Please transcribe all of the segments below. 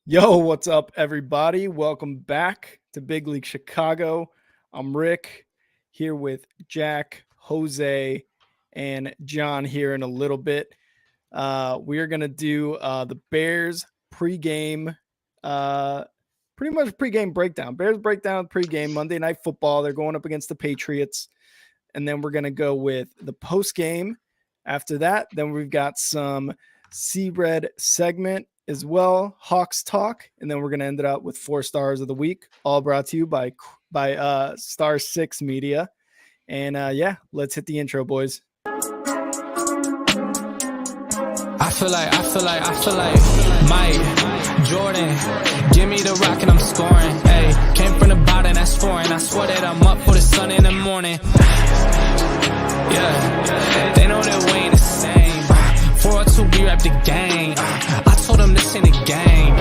Yo, what's up, everybody? Welcome back to Big League Chicago. I'm Rick here with Jack, Jose, and John here in a little bit. We are going to do the Bears pregame, uh, pretty much pregame breakdown. Bears breakdown pregame, Monday Night Football. They're going up against the Patriots. And then we're going to go with the postgame. After that, then we've got some Sea Red segment as well, Hawks talk, and then we're going to end it up with 4 stars of the week, all brought to you by Star 6 Media. And yeah, let's hit the intro, boys. I feel like Mike Jordan, give me the rock and I'm scoring. Hey, came from the bottom, that's foreign. I swear that I'm up for the sun in the morning. Yeah, they know that we ain't the same. 402, we rap the gang. I told them this ain't a game.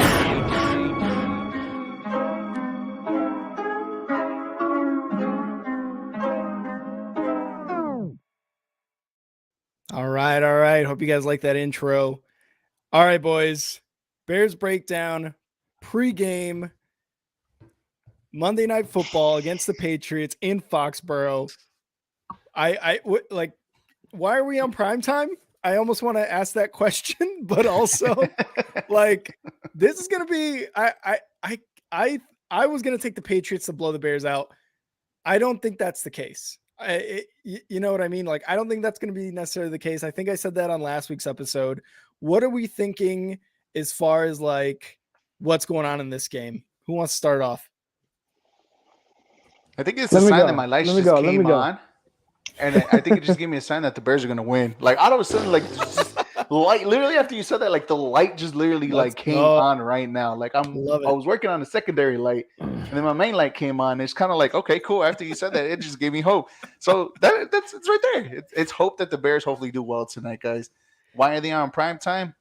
All right. Hope you guys like that intro. All right, boys. Bears breakdown pregame Monday Night Football against the Patriots in Foxborough. Like, why are we on primetime? I almost want to ask that question, but also like this is gonna be I was gonna take the Patriots to blow the Bears out. I don't think that's the case. You know what I mean? Like, I don't think that's going to be necessarily the case. I think I said that on last week's episode. What are we thinking as far as like what's going on in this game? Who wants to start off? I think it's a sign that my lights just came on. And I think it just gave me a sign that the Bears are going to win. Like, all of a sudden, like, just light, literally after you said that, like, the light just literally, like, came on right now. Like, I was working on a secondary light, and then my main light came on. It's kind of like, okay, cool. After you said that, it just gave me hope. So it's right there. It's hope that the Bears hopefully do well tonight, guys. Why are they on prime time?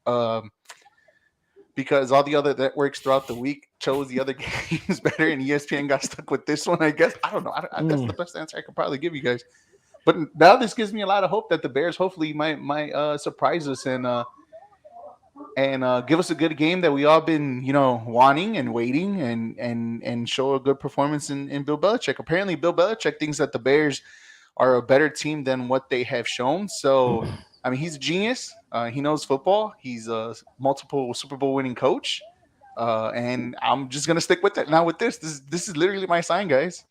Because all the other networks throughout the week chose the other games better, and ESPN got stuck with this one, I guess. I don't know. That's the best answer I could probably give you guys. But now this gives me a lot of hope that the Bears hopefully might surprise us and give us a good game that we all been wanting and waiting and show a good performance in Bill Belichick. Apparently, Bill Belichick thinks that the Bears are a better team than what they have shown. So, I mean, he's a genius. He knows football. He's a multiple Super Bowl winning coach. And I'm just gonna stick with it now. With this is literally my sign, guys.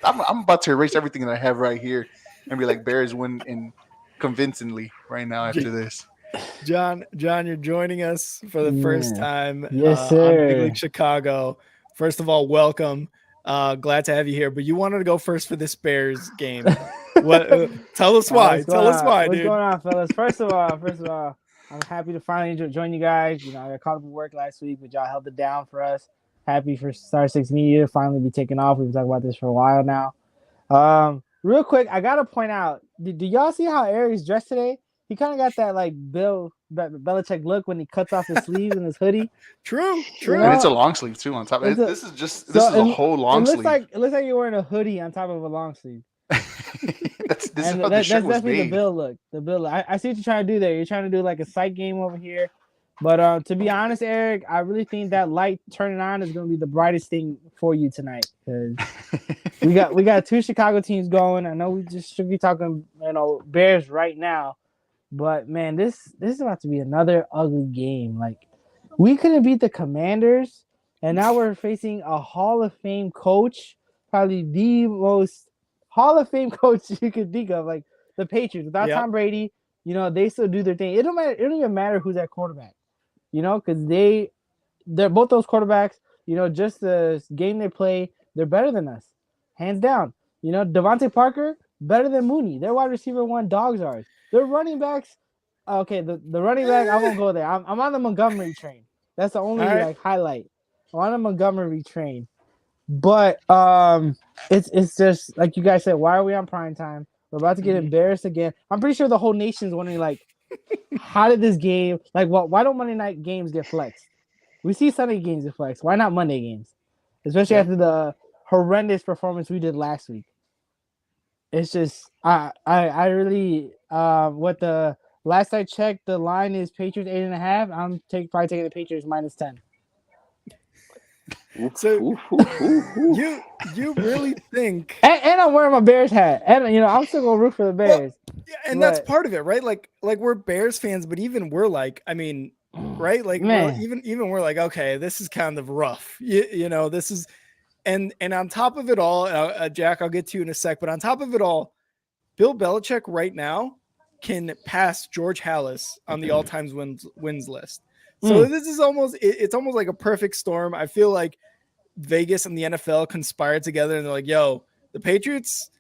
I'm about to erase everything that I have right here and be like, Bears win in convincingly right now after this. John, you're joining us for the first time. Yes, sir. On Big League Chicago. First of all, welcome. Glad to have you here. But you wanted to go first for this Bears game. Tell us why. Tell us why, dude. What's going on, fellas? First of all, I'm happy to finally join you guys. I got caught up in work last week, but y'all held it down for us. Happy for Star 6 Media to finally be taking off. We've been talking about this for a while now. Real quick, I gotta point out, do y'all see how Eric's dressed today? He kind of got that like Bill Belichick look when he cuts off his sleeves and his hoodie. True. And it's a long sleeve too on top. This is a whole long sleeve. It looks like you're wearing a hoodie on top of a long sleeve. That's definitely the Bill look. The Bill look. I see what you're trying to do there. You're trying to do like a sight game over here. But to be honest, Eric, I really think that light turning on is going to be the brightest thing for you tonight, because we got 2 Chicago teams going. I know we just should be talking, Bears right now, but man, this is about to be another ugly game. Like, we couldn't beat the Commanders, and now we're facing a Hall of Fame coach, probably the most Hall of Fame coach you could think of, like the Patriots. Without Tom Brady, they still do their thing. It don't even matter who's at quarterback. Because they're both those quarterbacks, just the game they play, they're better than us, hands down. Devontae Parker, better than Mooney. Their wide receiver 1 dogs are. Their running backs, okay, the running back, I won't go there. I'm on the Montgomery train. That's the only highlight. I'm on the Montgomery train. But it's just like you guys said, why are we on prime time? We're about to get embarrassed again. I'm pretty sure the whole nation's wondering, like, how did this game, like, why don't Monday night games get flexed? We see Sunday games get flexed. Why not Monday games? Especially after the horrendous performance we did last week. It's just, I really, what the last I checked, the line is Patriots 8.5. I'm probably taking the Patriots -10. So you really think And I'm wearing my Bears hat, and I'm still gonna root for the Bears. yeah, and that's But- part of it, right? Like we're Bears fans, but even we're like, I mean, right? Like Man. even we're like, okay, this is kind of rough. This is and on top of it all, Jack, I'll get to you in a sec, but on top of it all, Bill Belichick right now can pass George Halas on the all-time wins list. So this is it's almost like a perfect storm. I feel like Vegas and the NFL conspired together and they're like, yo, the Patriots,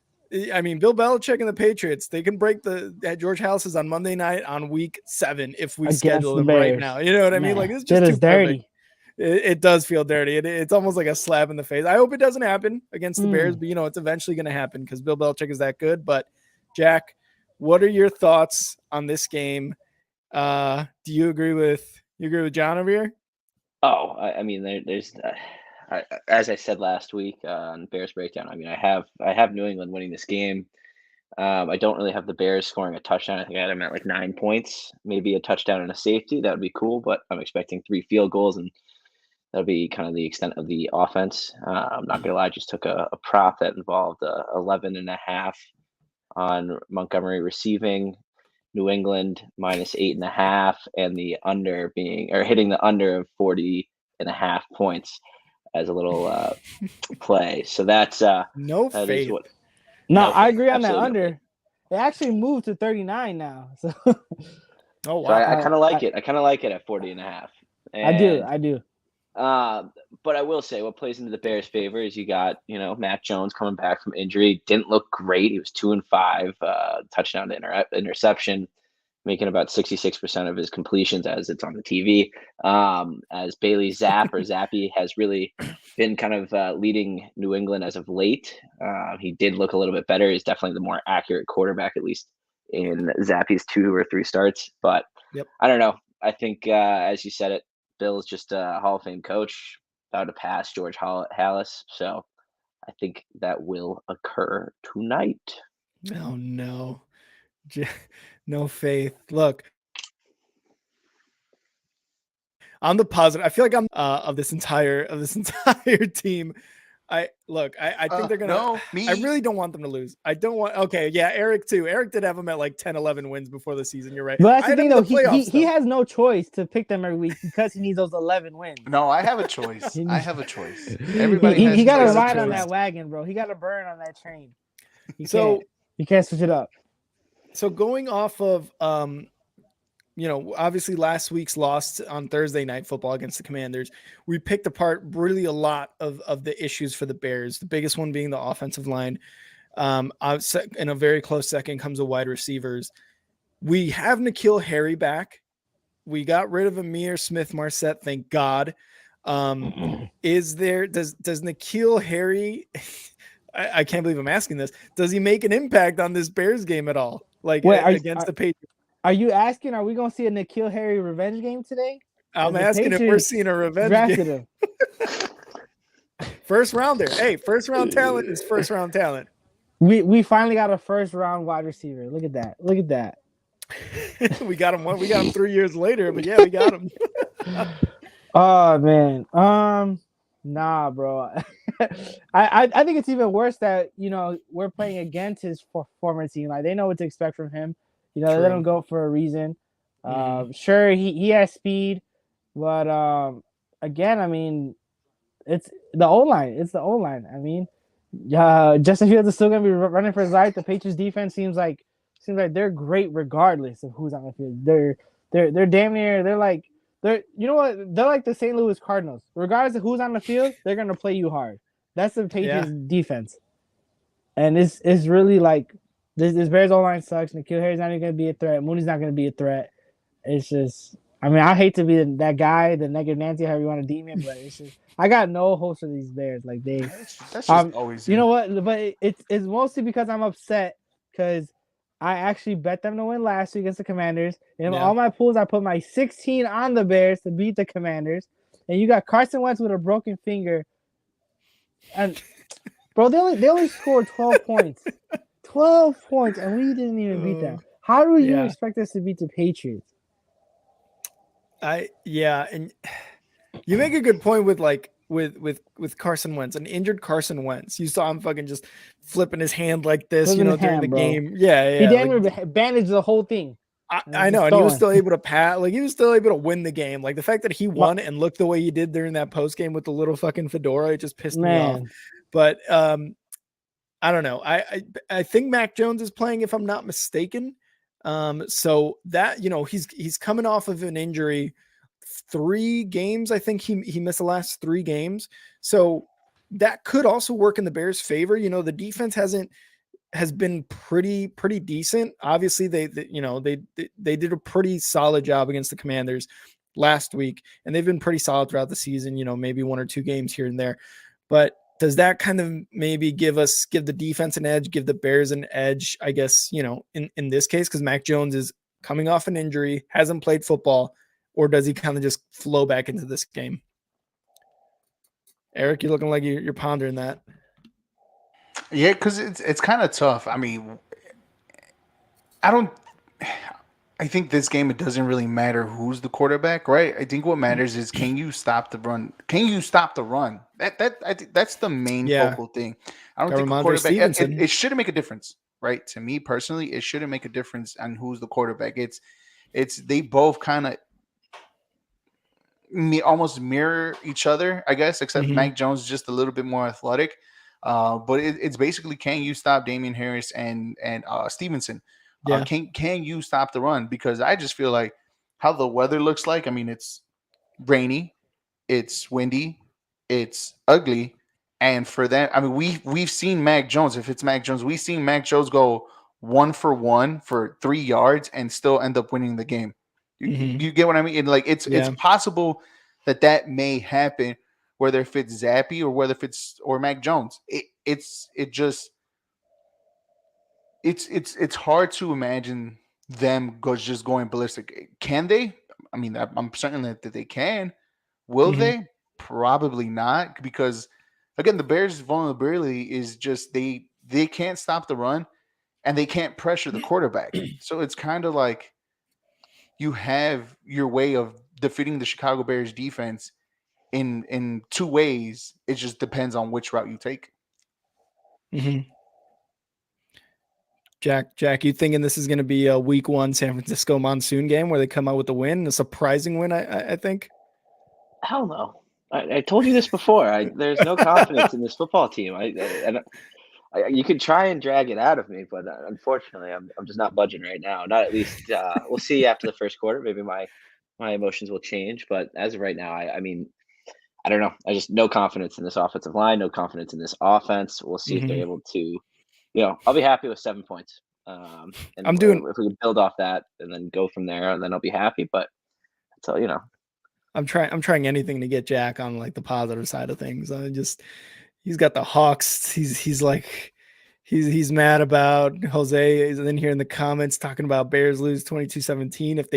I mean, Bill Belichick and the Patriots, they can break George Halas is on Monday night on week 7 if we Against schedule the them right Bears. now. You know what I mean? Man, Like it's that just is too perfect. dirty. It does feel dirty. It's almost like a slap in the face. I hope it doesn't happen against the Bears, but it's eventually going to happen because Bill Belichick is that good. But Jack, what are your thoughts on this game? Do you agree with John over here? Oh, I mean, there's as I said last week on Bears Breakdown. I mean, I have New England winning this game. I don't really have the Bears scoring a touchdown. I think I had them at like 9 points, maybe a touchdown and a safety. That would be cool, but I'm expecting 3 field goals, and that'll be kind of the extent of the offense. I'm not gonna lie, I just took a prop that involved 11.5 on Montgomery receiving, New England minus 8.5, and the under hitting the under of 40.5 points as a little play. So that's No that faith. is what. No, No, I agree on that absolutely no under. It actually moved to 39 now. So Oh So wow. I kind of like it. I kind of like it at 40.5. I do. But I will say what plays into the Bears' favor is you got, Matt Jones coming back from injury. Didn't look great. He was 2-5, touchdown to interception, making about 66% of his completions as it's on the TV. As Bailey Zappi has really been kind of leading New England as of late. He did look a little bit better. He's definitely the more accurate quarterback, at least in Zappi's 2 or 3 starts. But Yep. I don't know. I think, as you said it, Bill is just a Hall of Fame coach, about to pass George Halas. So I think that will occur tonight. Oh no. No faith. Look, I'm the positive. I feel like I'm of this entire team. I think they're gonna. No, me. I really don't want them to lose. I don't want. Okay, yeah, Eric too. Eric did have them at like 10, 11 wins before the season. You're right. But that's I the had thing, them though. in the playoffs, He has no choice to pick them every week because he needs those 11 wins. No, I have a choice. I have a choice. Everybody has He got to choice. ride on that wagon, bro. He got to burn on that train. He So can't switch it up. So going off of obviously last week's loss on Thursday Night Football against the Commanders, we picked apart really a lot of the issues for the Bears. The biggest one being the offensive line. In a very close second comes the wide receivers. We have N'Keal Harry back. We got rid of Amir Smith-Marset, thank God. Does N'Keal Harry? I can't believe I'm asking this. Does he make an impact on this Bears game at all? Like against the Patriots? Are you asking? Are we gonna see a N'Keal Harry revenge game today? I'm asking if we're seeing a revenge game. Him. First rounder. Hey, first round talent is first round talent. We finally got a first round wide receiver. Look at that. Look at that. We got him 3 years later, but yeah, we got him. Oh man. Nah, bro. I think it's even worse that we're playing against his former team. Like they know what to expect from him. They let him go for a reason. Sure, he has speed, but again, I mean, it's the O-line. It's the O-line. I mean, Justin Fields is still gonna be running for his life. The Patriots defense seems like they're great regardless of who's on the field. They're damn near. They're like they're like the St. Louis Cardinals. Regardless of who's on the field, they're gonna play you hard. That's the Patriots defense, and it's really like. This Bears O-line sucks. N'Keal Harry's not even going to be a threat. Mooney's not going to be a threat. It's just, I mean, I hate to be that guy, the negative Nancy, however you want to deem it, but it's just, I got no hopes for these Bears. Like that's just always. You know what? But it's mostly because I'm upset because I actually bet them to win last week against the Commanders. And in all my pools, I put my 16 on the Bears to beat the Commanders. And you got Carson Wentz with a broken finger. And bro, they only scored 12 points. 12 points, and we didn't even beat them. How do you expect us to beat the Patriots? And you make a good point with like with Carson Wentz, an injured Carson Wentz. You saw him fucking just flipping his hand like this, Flipping his during hand, the bro. game. Yeah, He yeah. damn like, near bandaged the whole thing. I know, and he was still able to pass. Like he was still able to win the game. Like the fact that he won and looked the way he did during that post game with the little fucking fedora, it just pissed me off. But I don't know. I think Mac Jones is playing, if I'm not mistaken. So that he's coming off of an injury. 3 games. I think he missed the last 3 games. So that could also work in the Bears' favor. The defense has been pretty decent. Obviously, they did a pretty solid job against the Commanders last week, and they've been pretty solid throughout the season. Maybe 1 or 2 games here and there. But does that kind of maybe give the defense an edge, give the Bears an edge? I guess in this case, because Mac Jones is coming off an injury, hasn't played football. Or does he kind of just flow back into this game? Eric, you're looking like you're pondering that. Yeah, because it's kind of tough. I mean, I think this game, it doesn't really matter who's the quarterback, right? I think what matters is, can you stop the run? Can you stop the run? I think that's the main focal thing. I don't think a quarterback. It shouldn't make a difference, right? To me personally, it shouldn't make a difference on who's the quarterback. It's they both kind of almost mirror each other, I guess, except Mac Jones is just a little bit more athletic. But it's basically, can you stop Damian Harris and Stevenson? Yeah. Can you stop the run? Because I just feel like how the weather looks like. I mean, it's rainy, it's windy, it's ugly, and for that, I mean, we've seen Mac Jones. If it's Mac Jones, we've seen Mac Jones go 1 for 1 for 3 yards and still end up winning the game. You get what I mean? And like it's possible that may happen, whether if it's Zappy or whether if it's Mac Jones. It's hard to imagine them just going ballistic. Can they? I mean, I'm certain that they can. Will they? Probably not, because again, the Bears' vulnerability is just they can't stop the run and they can't pressure the quarterback. So it's kind of like you have your way of defeating the Chicago Bears defense in 2 ways. It just depends on which route you take. Jack, you thinking this is going to be a week 1 San Francisco monsoon game where they come out with a win, a surprising win? I think. Hell no. I told you this before. There's no confidence in this football team. You could try and drag it out of me, but unfortunately, I'm just not budging right now. Not at least. We'll see after the first quarter. Maybe my emotions will change, but as of right now, I mean, I don't know. I just no confidence in this offensive line, no confidence in this offense. We'll see if they're able to. I'll be happy with 7 points. And if we can build off that and then go from there, and then I'll be happy. But so I'm trying anything to get Jack on like the positive side of things. He's got the Hawks. He's like, he's mad about Jose is in here in the comments talking about Bears lose 22-17. If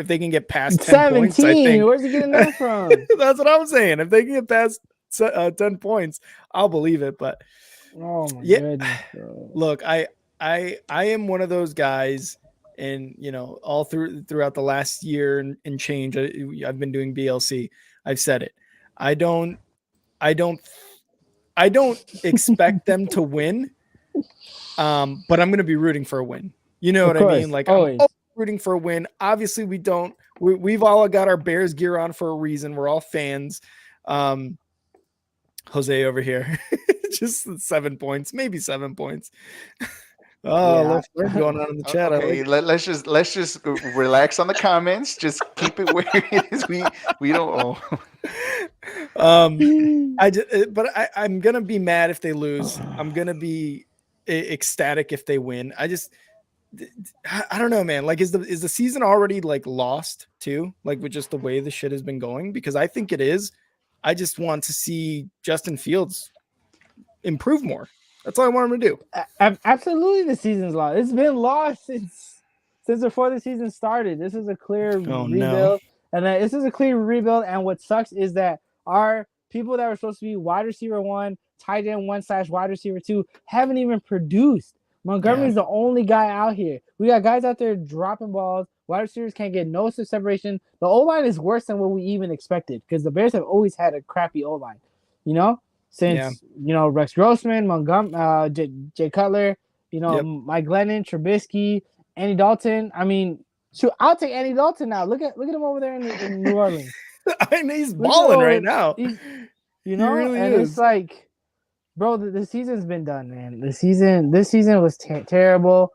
they can get past 10 points, I think. Where's he getting that from? That's what I'm saying. If they can get past 10 points, I'll believe it. But oh my goodness, bro. Look, I am one of those guys, and all throughout the last year and change, I've been doing BLC. I've said it. I don't expect them to win, but I'm going to be rooting for a win. You know what I mean? Like, always. I'm rooting for a win. Obviously, we've all got our Bears gear on for a reason. We're all fans. Jose over here, just 7 points, maybe 7 points. What's going on in the chat? Okay, let's just relax on the comments. Just keep it where it is. We don't. I'm gonna be mad if they lose. I'm gonna be ecstatic if they win. I don't know, man. Like, is the season already like lost too? Like with just the way the shit has been going? Because I think it is. I just want to see Justin Fields improve more. That's all I want him to do. Absolutely, the season's lost. It's been lost since before the season started. This is a clear rebuild, and this is a clear rebuild. And what sucks is that our people that were supposed to be wide receiver 1, tight end 1 / wide receiver 2 haven't even produced. Montgomery's the only guy out here. We got guys out there dropping balls. Wide receivers can't get no separation. The O-line is worse than what we even expected, because the Bears have always had a crappy O-line. you know, since Rex Grossman, Montgomery, Jay Cutler, Mike Glennon, Trubisky, Andy Dalton. I mean, shoot, I'll take Andy Dalton now. Look at him over there in New Orleans. I mean, he's balling right now. He really and is. It's like, bro, the season's been done, man. This season was terrible.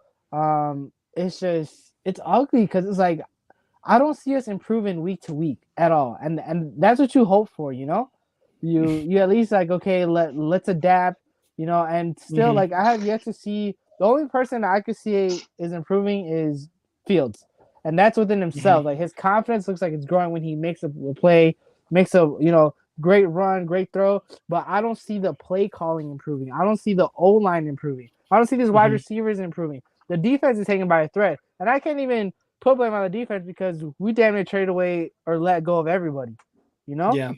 It's ugly because it's like I don't see us improving week to week at all, and that's what you hope for, you at least like, okay, let's adapt, and still like I have yet to see the only person that I could see is improving is Fields, and that's within himself. Like his confidence looks like it's growing when he makes a play, makes a great run, great throw, but I don't see the play calling improving. I don't see the O-line improving. I don't see these wide receivers improving. The defense is taken by a threat, and I can't even put blame on the defense because we damn near traded away or let go of everybody. Yeah.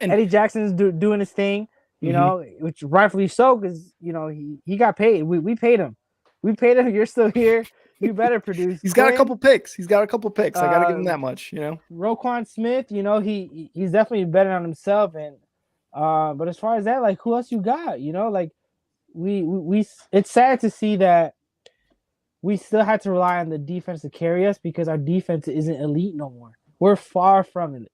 And Eddie Jackson's doing his thing, which rightfully so because he got paid. We paid him. We paid him. You're still here. You better produce. He's got a couple picks. I got to give him that much. Roquan Smith. He's definitely betting on himself. And but as far as that, like, who else you got? Like we. It's sad to see that we still had to rely on the defense to carry us because our defense isn't elite no more. We're far from it.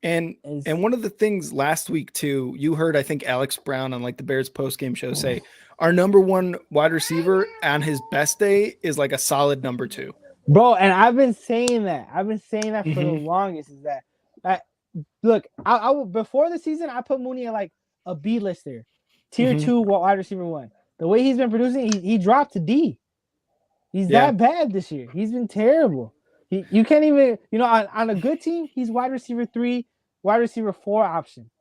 And one of the things last week too, you heard, I think Alex Brown on like the Bears post-game show say our number one wide receiver on his best day is like a solid number 2. Bro, and I've been saying that. For the longest is that look, I before the season, I put Mooney at like a B-lister, tier 2 wide receiver 1. The way he's been producing, he dropped to D. He's that bad this year. He's been terrible. You can't even, on a good team, he's wide receiver 3, wide receiver 4 option.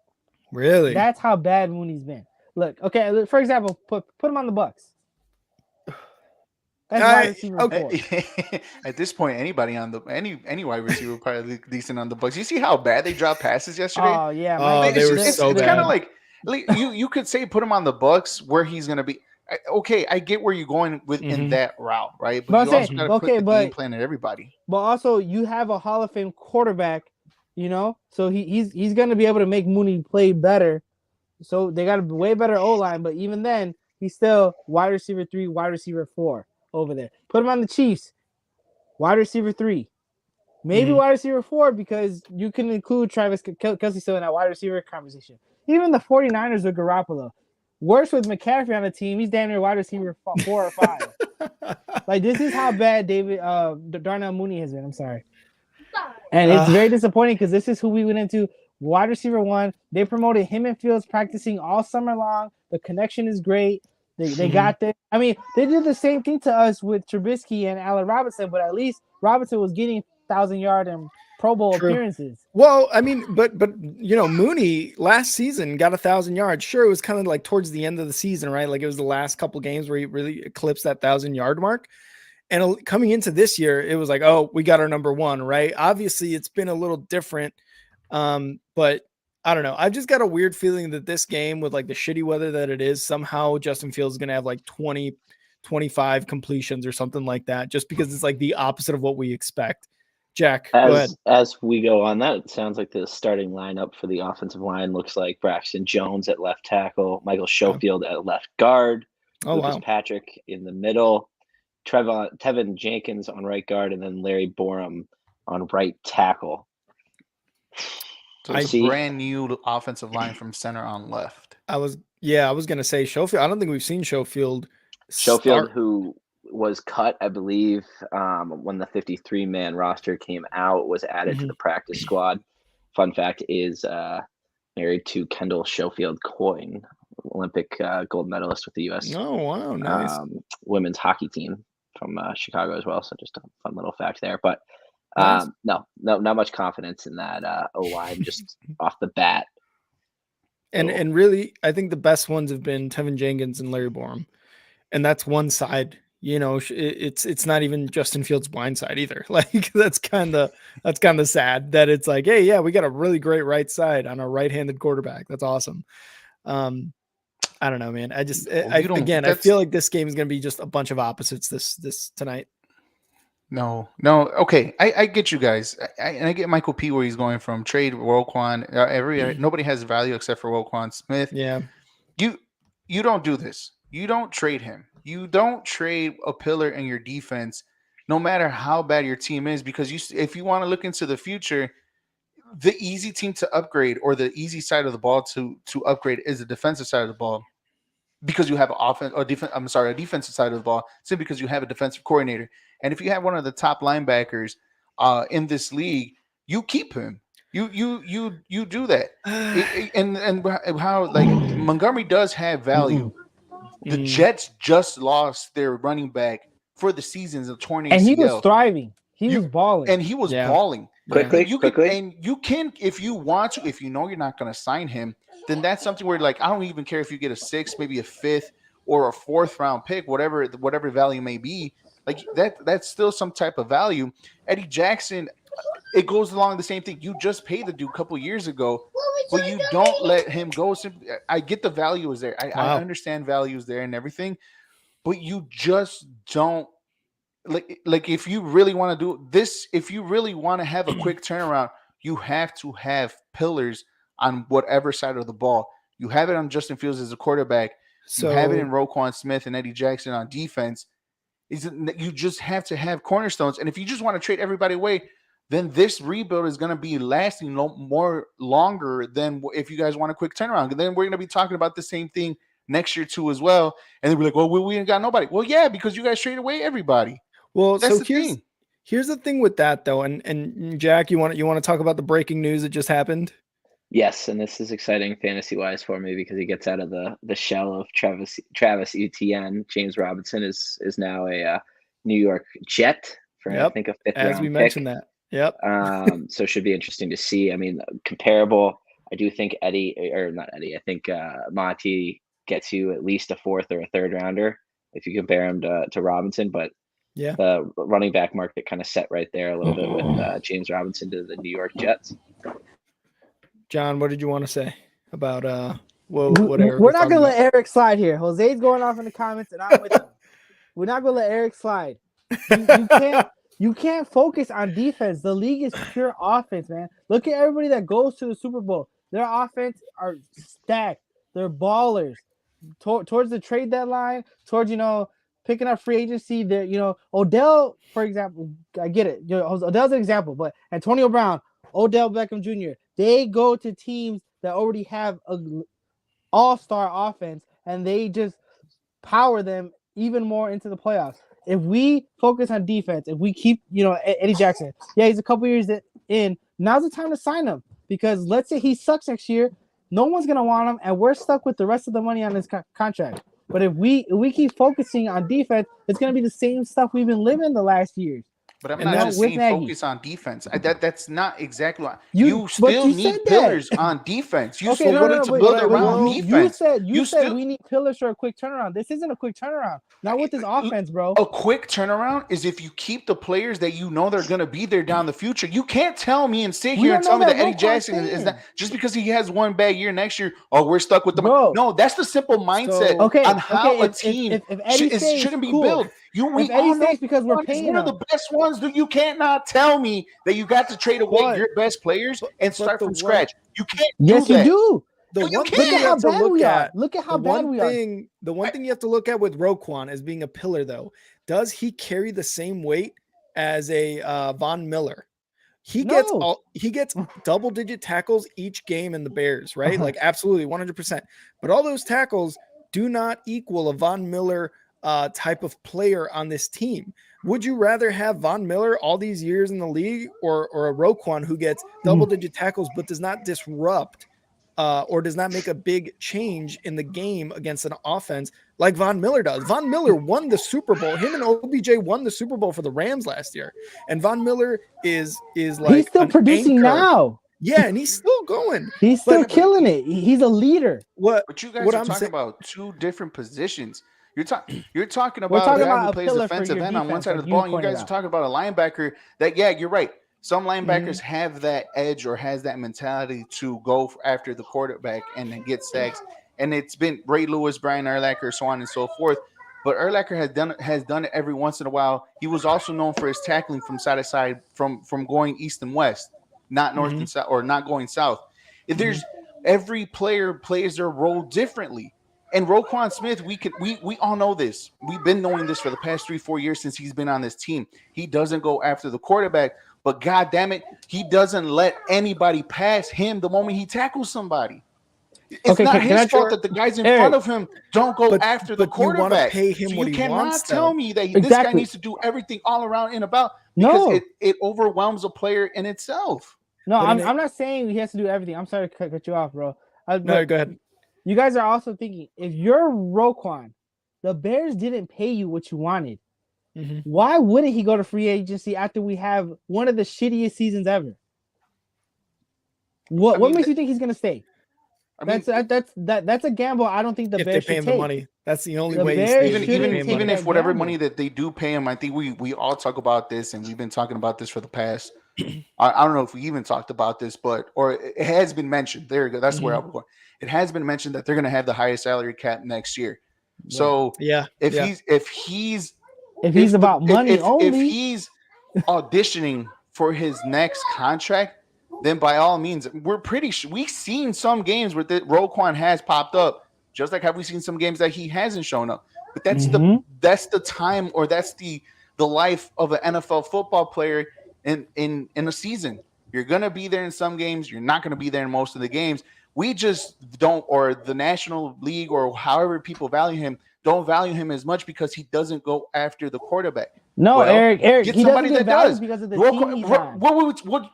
Really? That's how bad Mooney's been. Look, okay, for example, put him on the Bucks. That's wide receiver 4. At this point, anybody on any wide receiver probably look decent on the Bucks. You see how bad they dropped passes yesterday? Oh yeah, they were so bad. It's kind of like you could say put him on the Bucks where he's gonna be. Okay, I get where you're going within that route, right? But you also got to put the game plan at everybody. But also, you have a Hall of Fame quarterback, so he's going to be able to make Mooney play better. So they got a way better O-line, but even then, he's still wide receiver 3, wide receiver 4 over there. Put him on the Chiefs, wide receiver 3. Maybe wide receiver 4 because you can include Travis Kelce still in that wide receiver conversation. Even the 49ers with Garoppolo. Worse with McCaffrey on the team. He's damn near wide receiver 4 or 5. Like, this is how bad Darnell Mooney has been. I'm sorry. And it's very disappointing because this is who we went into. Wide receiver 1. They promoted him and Fields practicing all summer long. The connection is great. They got this. I mean, they did the same thing to us with Trubisky and Allen Robinson, but at least Robinson was getting 1,000-yard and Pro Bowl appearances. Well, I mean, but Mooney last season got 1,000 yards. Sure, it was kind of like towards the end of the season, right? Like it was the last couple games where he really eclipsed that 1,000-yard mark. And coming into this year, it was like, oh, we got our number 1, right? Obviously, it's been a little different, but I don't know. I've just got a weird feeling that this game, with like the shitty weather that it is, somehow Justin Fields is going to have like 20, 25 completions or something like that, just because it's like the opposite of what we expect. Jack, go ahead. As we go on, that it sounds like the starting lineup for the offensive line looks like Braxton Jones at left tackle, Michael Schofield at left guard, Lucas Patrick in the middle, Tevin Jenkins on right guard, and then Larry Borum on right tackle. So it's a brand new offensive line from center on left. I was going to say Schofield. I don't think we've seen Schofield who was cut, I believe, when the 53-man roster came out, was added to the practice squad. Fun fact is married to Kendall Schofield Coyne, Olympic gold medalist with the U.S. Oh, wow, nice. Women's hockey team from Chicago as well. So just a fun little fact there. But no, not much confidence in that O-line just off the bat. And really, I think the best ones have been Tevin Jenkins and Larry Borum. And that's one side. It's not even Justin Fields' blind side either. Like that's kind of sad that it's like, hey, yeah, we got a really great right side on a right-handed quarterback. That's awesome. I don't know, man. I feel like this game is going to be just a bunch of opposites this tonight. No. Okay, I get you guys. And I get Michael P where he's going from. Trade Roquan. Nobody has value except for Roquan Smith. Yeah. You don't do this. You don't trade him. You don't trade a pillar in your defense, no matter how bad your team is, because if you want to look into the future, the easy team to upgrade or the easy side of the ball to upgrade is the defensive side of the ball. Because you have an a defensive side of the ball, simply because you have a defensive coordinator. And if you have one of the top linebackers in this league, you keep him. You do that. And how like Montgomery does have value. The Jets just lost their running back for the seasons of torn ACL. And he was thriving. He was balling. And he was balling. Quickly. And you can, if you want to, if you know you're not going to sign him, then that's something where, like, I don't even care if you get a 6th, maybe a 5th, or a 4th round pick, whatever value may be. Like that's still some type of value. Eddie Jackson, it goes along the same thing. You just paid the dude a couple years ago, but you don't let him go. I get the value is there. I understand value is there and everything, but you just don't like if you really want to do this, if you really want to have a quick turnaround, you have to have pillars on whatever side of the ball. You have it on Justin Fields as a quarterback. So you have it in Roquan Smith and Eddie Jackson on defense. You just have to have cornerstones. And if you just want to trade everybody away, then this rebuild is going to be lasting longer than if you guys want a quick turnaround. And then we're going to be talking about the same thing next year too as well. And then we're like, well, we ain't got nobody. Well, yeah, because you guys traded away everybody. Well, that's so here's the thing with that though. And Jack, you want to talk about the breaking news that just happened? Yes, and this is exciting fantasy-wise for me because he gets out of the shell of Travis Etienne. James Robinson is now a New York Jet for I think a 5th round as we pick. mentioned that. Yep. So it should be interesting to see. I mean, comparable. I do think I think Monty gets you at least a 4th or a 3rd rounder if you compare him to Robinson, but the running back market kind of set right there a little bit with James Robinson to the New York Jets. John, what did you want to say about whatever? We're not gonna let Eric slide here. Jose's going off in the comments, and I'm with him. We're not gonna let Eric slide. You can't focus on defense. The league is pure offense, man. Look at everybody that goes to the Super Bowl. Their offense are stacked. They're ballers. Towards the trade deadline, towards picking up free agency. That Odell, for example, I get it. Odell's an example, but Antonio Brown, Odell Beckham Jr. They go to teams that already have an all-star offense, and they just power them even more into the playoffs. If we focus on defense, if we keep, Eddie Jackson, he's a couple years in, now's the time to sign him. Because let's say he sucks next year, no one's going to want him, and we're stuck with the rest of the money on his contract. But if we keep focusing on defense, it's going to be the same stuff we've been living the last years. But I'm not just saying focus on defense. That's not exactly what you still need pillars on defense. You still need to build around defense. You said we need pillars for a quick turnaround. This isn't a quick turnaround. Not with this offense, bro. A quick turnaround is if you keep the players that you know they're going to be there down the future. You can't tell me and sit here and tell me that Eddie Jackson is not just because he has one bad year next year. Oh, we're stuck with the no. That's the simple mindset on how a team shouldn't be built. We all know because we're paying one of the best ones. You can't not tell me that you got to trade away your best players and start from scratch. You can't. Yes, you do. Look at how bad we are. Look at how bad we are. The one thing you have to look at with Roquan as being a pillar, though, does he carry the same weight as a Von Miller? He gets double-digit tackles each game in the Bears, right? Like absolutely 100%. But all those tackles do not equal a Von Miller type of player on this team. Would you rather have Von Miller all these years in the league or a Roquan who gets double-digit tackles but does not disrupt or does not make a big change in the game against an offense like Von Miller does? Von Miller won the Super Bowl. Him and OBJ won the Super Bowl for the Rams last year. And Von Miller is like he's still producing anchor. Now. Yeah, and he's still going. He's still killing it. He's a leader. But you guys are talking about two different positions. You're talking about a guy who plays defensive end on one side of the ball, and you guys are talking about a linebacker that, you're right. Some linebackers have that edge or has that mentality to go after the quarterback and then get sacks. And it's been Ray Lewis, Brian Urlacher, so on and so forth. but Urlacher has done it every once in a while. He was also known for his tackling from side to side, from going east and west, not north and south, or not going south. There's every player plays their role differently. And Roquan Smith, we all know this. We've been knowing this for the past 3-4 years since he's been on this team. He doesn't go after the quarterback, but God damn it, he doesn't let anybody pass him the moment he tackles somebody. It's not his fault that the guys in front of him don't go after the quarterback. You pay him so what you he cannot wants, tell me that this guy needs to do everything all around and about, because it overwhelms a player in itself. No, I'm not saying he has to do everything. I'm sorry to cut you off, bro. No, go ahead. You guys are also thinking, if you're Roquan, the Bears didn't pay you what you wanted. Why wouldn't he go to free agency after we have one of the shittiest seasons ever? What makes you think he's gonna stay? That's a gamble. I don't think the Bears should pay him the money. That's the only way. Even if whatever money that they do pay him, I think we all talk about this, and we've been talking about this for the past. I don't know if we even talked about this, or it has been mentioned. There you go. That's where I'm going. It has been mentioned that they're going to have the highest salary cap next year. So if he's about money only, if he's auditioning for his next contract, then by all means, we're pretty sure we've seen some games where Roquan has popped up, just like have we seen some games that he hasn't shown up. But that's the time, or that's the life of an NFL football player in a season. You're gonna be there in some games, you're not gonna be there in most of the games. We just don't, or the National League, or however people value him, don't value him as much because he doesn't go after the quarterback. No, well, Eric, get somebody that does. Because of the team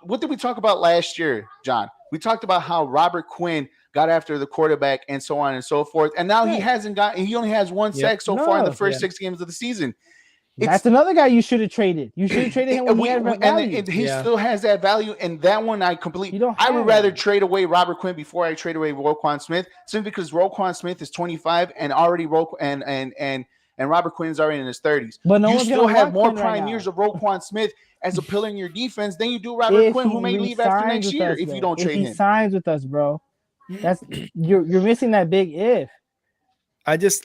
what did we talk about last year, John? We talked about how Robert Quinn got after the quarterback and so on and so forth. And now he only has one sack so far in the first 6 games of the season. That's another guy you should have traded. You should have traded him when he had value. And he still has that value. And that one I would rather trade away Robert Quinn before I trade away Roquan Smith, simply because Roquan Smith is 25 and already and Robert Quinn's already in his 30s. But you still have more prime years of Roquan Smith as a pillar in your defense than you do Robert Quinn, who may leave after next year if you don't trade him. He signs with us, bro. That's you're missing that big if. I just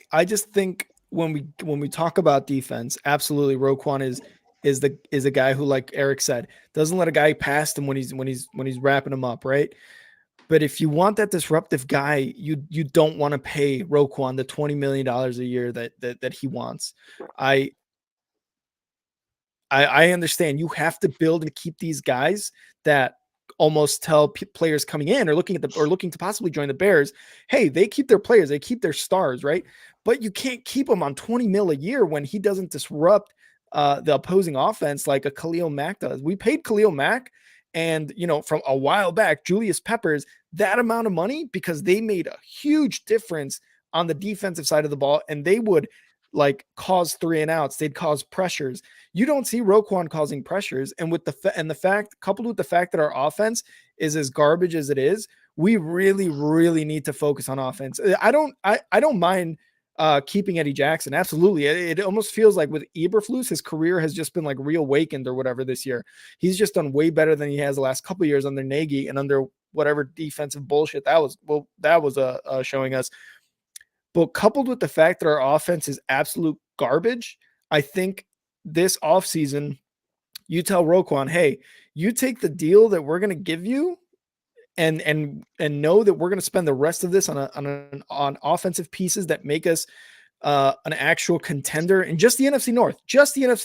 think when we talk about defense, absolutely Roquan is a guy who, like Eric said, doesn't let a guy past him when he's wrapping him up, right? But if you want that disruptive guy, you don't want to pay Roquan the $20 million a year that he wants. I understand you have to build and keep these guys that almost tell players coming in or looking to possibly join the Bears, hey, they keep their players, they keep their stars, right? But you can't keep him on $20 million a year when he doesn't disrupt the opposing offense like a Khalil Mack does. We paid Khalil Mack and, from a while back, Julius Peppers, that amount of money because they made a huge difference on the defensive side of the ball, and they would cause 3 and outs. They'd cause pressures. You don't see Roquan causing pressures. And with the fact, coupled with the fact that our offense is as garbage as it is, we really, really need to focus on offense. I don't mind keeping Eddie Jackson. Absolutely. It almost feels like with Eberflus, his career has just been reawakened or whatever this year. He's just done way better than he has the last couple of years under Nagy and under whatever defensive bullshit that was showing us. But coupled with the fact that our offense is absolute garbage, I think this offseason, you tell Roquan, hey, you take the deal that we're going to give you and know that we're going to spend the rest of this on offensive pieces that make us an actual contender in just the NFC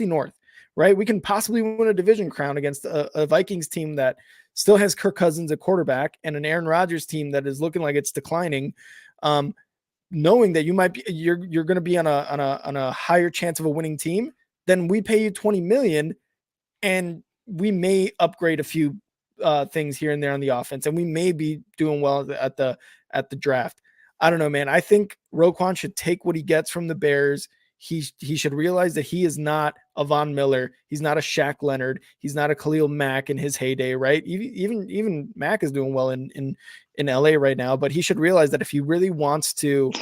North, right? We can possibly win a division crown against a Vikings team that still has Kirk Cousins at quarterback and an Aaron Rodgers team that is looking like it's declining. Knowing that you're going to be on a higher chance of a winning team, then we pay you $20 million, and we may upgrade a few things here and there on the offense, and we may be doing well at the draft. I don't know, man. I think Roquan should take what he gets from the Bears. He should realize that he is not a Von Miller. He's not a Shaq Leonard. He's not a Khalil Mack in his heyday, right? Even Mack is doing well in LA right now, but he should realize that if he really wants to,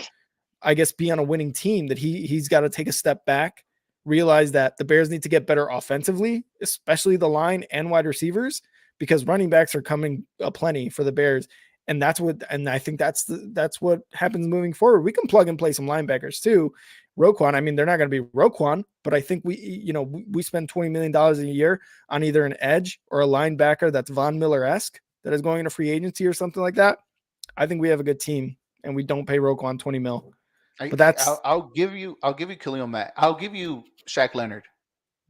I guess, be on a winning team, that he's got to take a step back, realize that the Bears need to get better offensively, especially the line and wide receivers, because running backs are coming aplenty for the Bears. And I think that's what happens moving forward. We can plug and play some linebackers too. Roquan, I mean, they're not going to be Roquan, but I think we spend $20 million a year on either an edge or a linebacker that's Von Miller-esque that is going into free agency or something like that. I think we have a good team, and we don't pay Roquan $20 million. But I'll give you Khalil Mack. I'll give you Shaq Leonard.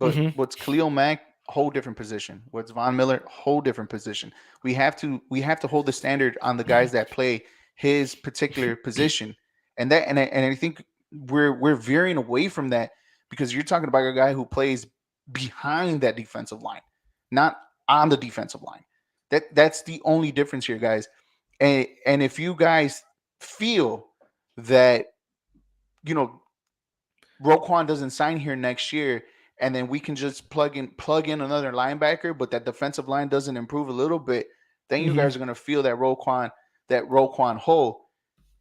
But what's Khalil Mack, whole different position. What's Von Miller, whole different position. We have to hold the standard on the guys that play his particular position. And I think we're veering away from that because you're talking about a guy who plays behind that defensive line, not on the defensive line. That's the only difference here, guys. And if you guys feel that Roquan doesn't sign here next year, and then we can just plug in another linebacker, but that defensive line doesn't improve a little bit, then you guys are going to feel that Roquan hole.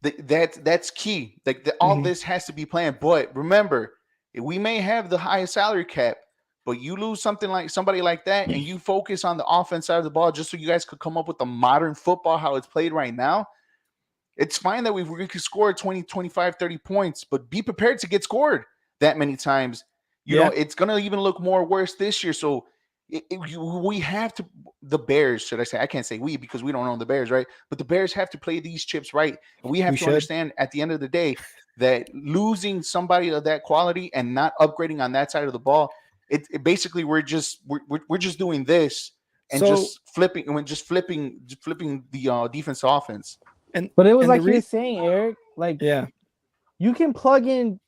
That's key. All this has to be planned. But remember, we may have the highest salary cap, but you lose somebody like that, and you focus on the offense side of the ball just so you guys could come up with the modern football how it's played right now. It's fine that we could score 20, 25, 30 points, but be prepared to get scored that many times. You know, it's going to even look more worse this year. So we have to, the Bears, should I say, I can't say we because we don't own the Bears, right? But the Bears have to play these chips right. And we have to understand at the end of the day that losing somebody of that quality and not upgrading on that side of the ball, it basically we're just doing this and just flipping the defense offense. But it was like you're saying, Eric, like you can plug in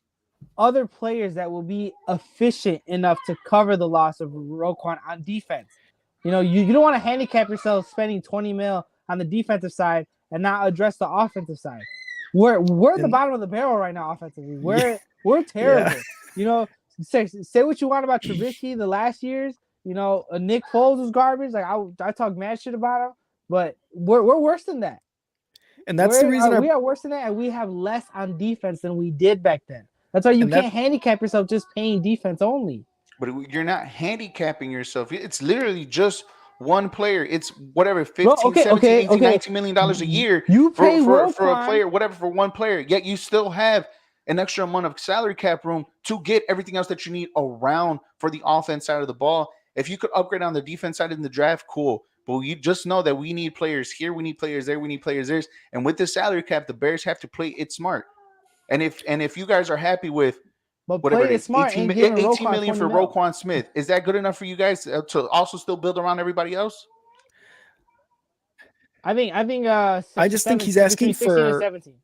other players that will be efficient enough to cover the loss of Roquan on defense. You don't want to handicap yourself spending $20 million on the defensive side and not address the offensive side. We're at the bottom of the barrel right now offensively. We're terrible. Say what you want about Trubisky the last years. Nick Foles was garbage. Like I talk mad shit about him, but we're worse than that. And that's the reason we are worse than that, and we have less on defense than we did back then. That's why you can't handicap yourself just paying defense only. But you're not handicapping yourself. It's literally just one player. It's whatever, $19 million a year you pay for a player, whatever, for one player. Yet you still have an extra amount of salary cap room to get everything else that you need around for the offense side of the ball. If you could upgrade on the defense side in the draft, cool. But you just know that we need players here, we need players there, we need players there. And with this salary cap, the Bears have to play it smart. And if you guys are happy with whatever it is, smart, 18 million for Roquan Smith, is that good enough for you guys to also still build around everybody else? I think. I just think he's asking for 17.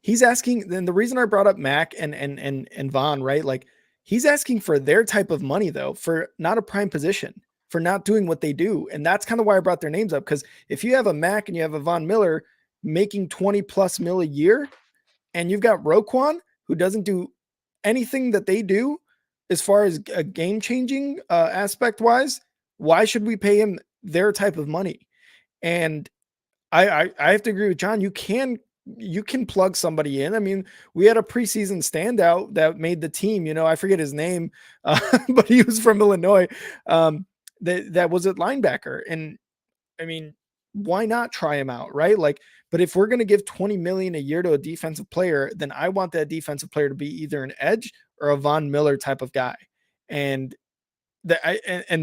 He's asking. Then the reason I brought up Mac and Von, right? Like he's asking for their type of money though, for not a prime position, for not doing what they do, and that's kind of why I brought their names up. Because if you have a Mac and you have a Von Miller making $20+ million a year, and you've got Roquan who doesn't do anything that they do as far as a game-changing aspect wise, why should we pay him their type of money? And I have to agree with John. You can plug somebody in. I mean, we had a preseason standout that made the team. I forget his name, but he was from Illinois. That was at linebacker, and I mean, why not try him out, right? Like, but if we're going to give $20 million a year to a defensive player, then I want that defensive player to be either an edge or a Von Miller type of guy, and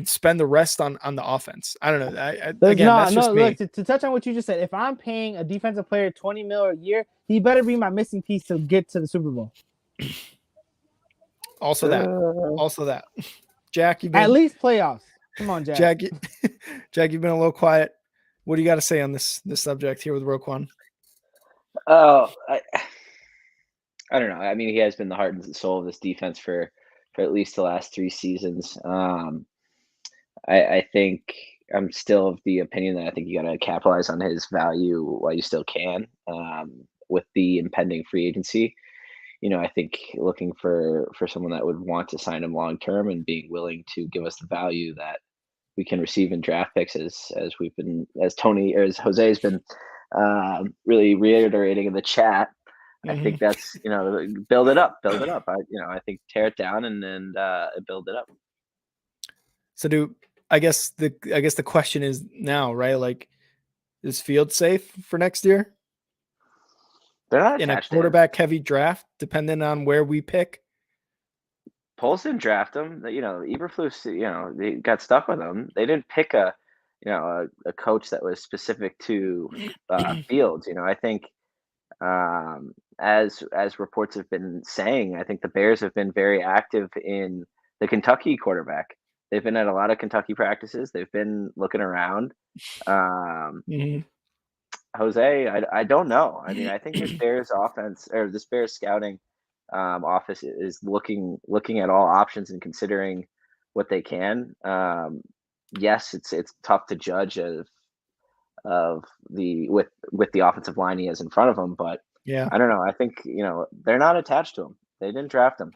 spend the rest on the offense. I don't know. That's just me. Look, to touch on what you just said, if I'm paying a defensive player $20 million a year, he better be my missing piece to get to the Super Bowl. Also that. Jack, you've been, at least playoffs. Come on, Jack. Jack, you've been a little quiet. What do you got to say on this subject here with Roquan? Oh, I don't know. I mean, he has been the heart and soul of this defense for at least the last 3 seasons. I think I'm still of the opinion that I think you got to capitalize on his value while you still can. With the impending free agency, I think looking for someone that would want to sign him long term and being willing to give us the value that we can receive in draft picks, as Tony or as Jose has been really reiterating in the chat. I think that's build it up. I think tear it down and build it up. So I guess the question is now, right? Like, Is Fields safe for next year They're not in a attached to him. quarterback heavy draft, depending on where we pick? Poles didn't draft him. Eberflus, they got stuck with him. They didn't pick a coach that was specific to Fields. I think as reports have been saying, I think the Bears have been very active in the Kentucky quarterback. They've been at a lot of Kentucky practices. They've been looking around. Mhm. Jose, I don't know. I mean, I think this Bears offense or this Bears scouting office is looking at all options and considering what they can. Yes, it's tough to judge of with the offensive line he has in front of him, but Yeah. I don't know. I think they're not attached to him. They didn't draft him.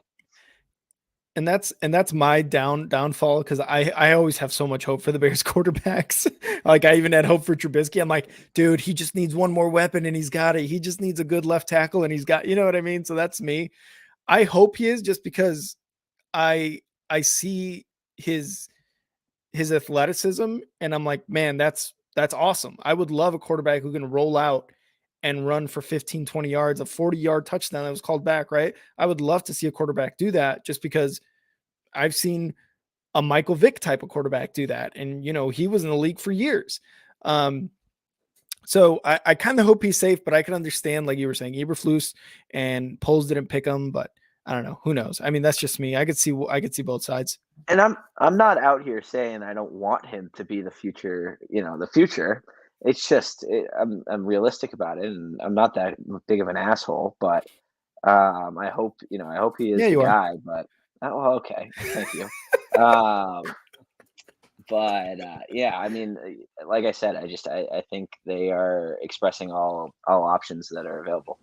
And that's my downfall because I always have so much hope for the Bears quarterbacks. Like I even had hope for Trubisky. I'm like, dude, he just needs one more weapon and he's got it. He just needs a good left tackle and he's got, you know what I mean? So that's me. I hope he is just because I see his athleticism and I'm like, man, that's awesome. I would love a quarterback who can roll out and run for 15, 20 yards, a 40-yard touchdown that was called back, right? I would love to see a quarterback do that just because I've seen a Michael Vick type of quarterback do that. And, he was in the league for years. So I kind of hope he's safe, but I can understand, like you were saying, Eberflus and Poles didn't pick him, but I don't know. Who knows? I mean, that's just me. I could see both sides. And I'm not out here saying I don't want him to be the future, the future. It's just I'm realistic about it, and I'm not that big of an asshole. But I hope he is the guy. But okay, thank you. But yeah, I mean, like I said, I think they are expressing all options that are available.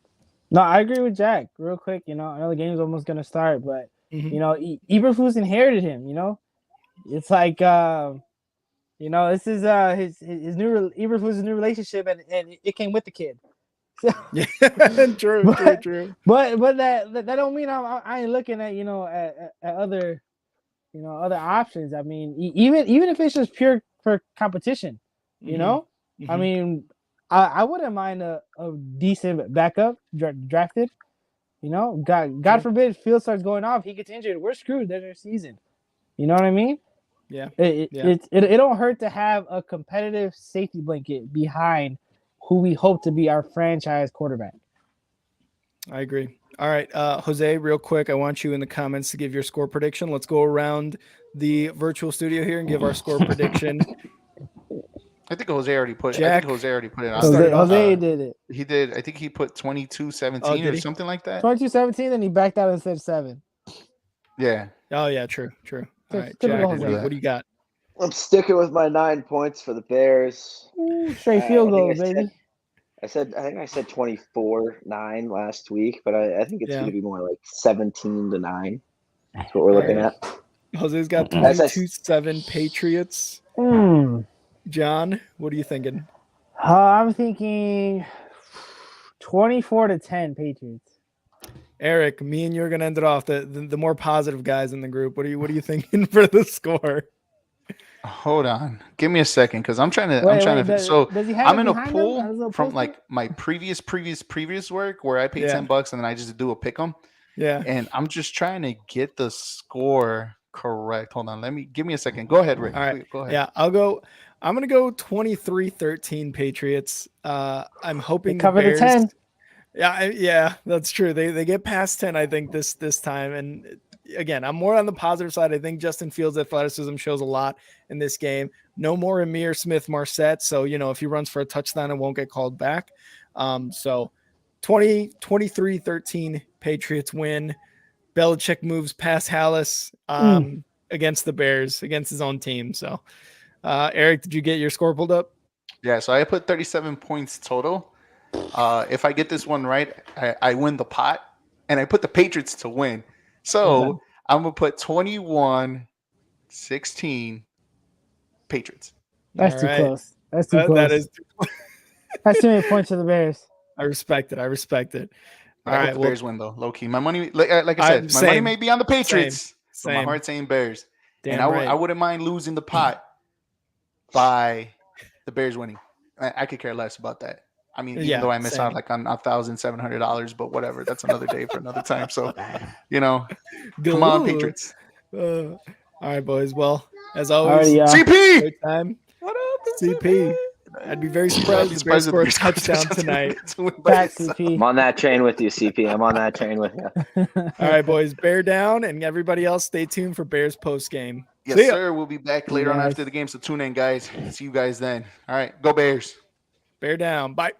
No, I agree with Jack. Real quick, I know the game's almost gonna start, but Eberflus inherited him. It's like this is his new Eberflus' new relationship, and it came with the kid. So, yeah, true. But that don't mean I ain't looking at at other other options. I mean, even if it's just pure for competition, I mean, I wouldn't mind a decent backup drafted. God forbid Field starts going off, he gets injured, we're screwed. There's our season. You know what I mean? Yeah. It don't hurt to have a competitive safety blanket behind who we hope to be our franchise quarterback. I agree. All right, Jose, real quick, I want you in the comments to give your score prediction. Let's go around the virtual studio here and give our score prediction. I think Jose already put it. Jack, Jose did it. He did. I think he put 22-17 or something like that. 22-17, then he backed out and said 7. Yeah. Oh yeah, true. All right, Jack, what do you got? I'm sticking with my 9 points for the Bears. Straight field goal, baby. I think I said 24-9 last week, but I think it's going to be more like 17-9. That's what we're looking at. Jose's got 22-7 Patriots. John, what are you thinking? I'm thinking 24-10 Patriots. Eric, me and you are going to end it off. The more positive guys in the group. What are you thinking for the score? Hold on, give me a second because I'm trying to. So I'm in a pool from like my previous work where I pay $10 and then I just do a pick 'em. Yeah, and I'm just trying to get the score correct. Hold on, give me a second. Go ahead, Rick. All right, go ahead. Yeah, I'm gonna go 23-13 Patriots. I'm hoping they cover the 10. Yeah, that's true. They get past 10, I think this time. And again, I'm more on the positive side. I think Justin Fields' athleticism shows a lot in this game. No more Amir Smith-Marset. So, if he runs for a touchdown, it won't get called back. So 23-13 Patriots win. Belichick moves past Hallis against the Bears, against his own team. So, Eric, did you get your score pulled up? Yeah, so I put 37 points total. If I get this one right, I win the pot, and I put the Patriots to win. So I'm going to put 21-16 Patriots. That's too close. That's too close. That is that's too many points for the Bears. I respect it. All right, the Bears win, though. Low key. My money, like I said, my money may be on the Patriots, but my heart's saying Bears. Damn and right. I wouldn't mind losing the pot by the Bears winning. I could care less about that. I mean, even Yeah, though I miss out same. like on $1,700, but whatever. That's another day for another time. So, come on, Galoo. Patriots. All right, boys. Well, as always, Alrighty, y'all. CP. great time. What up, CP. I'd be very surprised if the Bears score a touchdown tonight. Facts, CP. I'm on that train with you, CP. I'm on that train with you. All right, boys. Bear down, and everybody else, stay tuned for Bears post game. Yes, See ya. sir. We'll be back later on guys. after the game. So tune in, guys. See you guys then. All right. Go Bears. Bear down. Bye.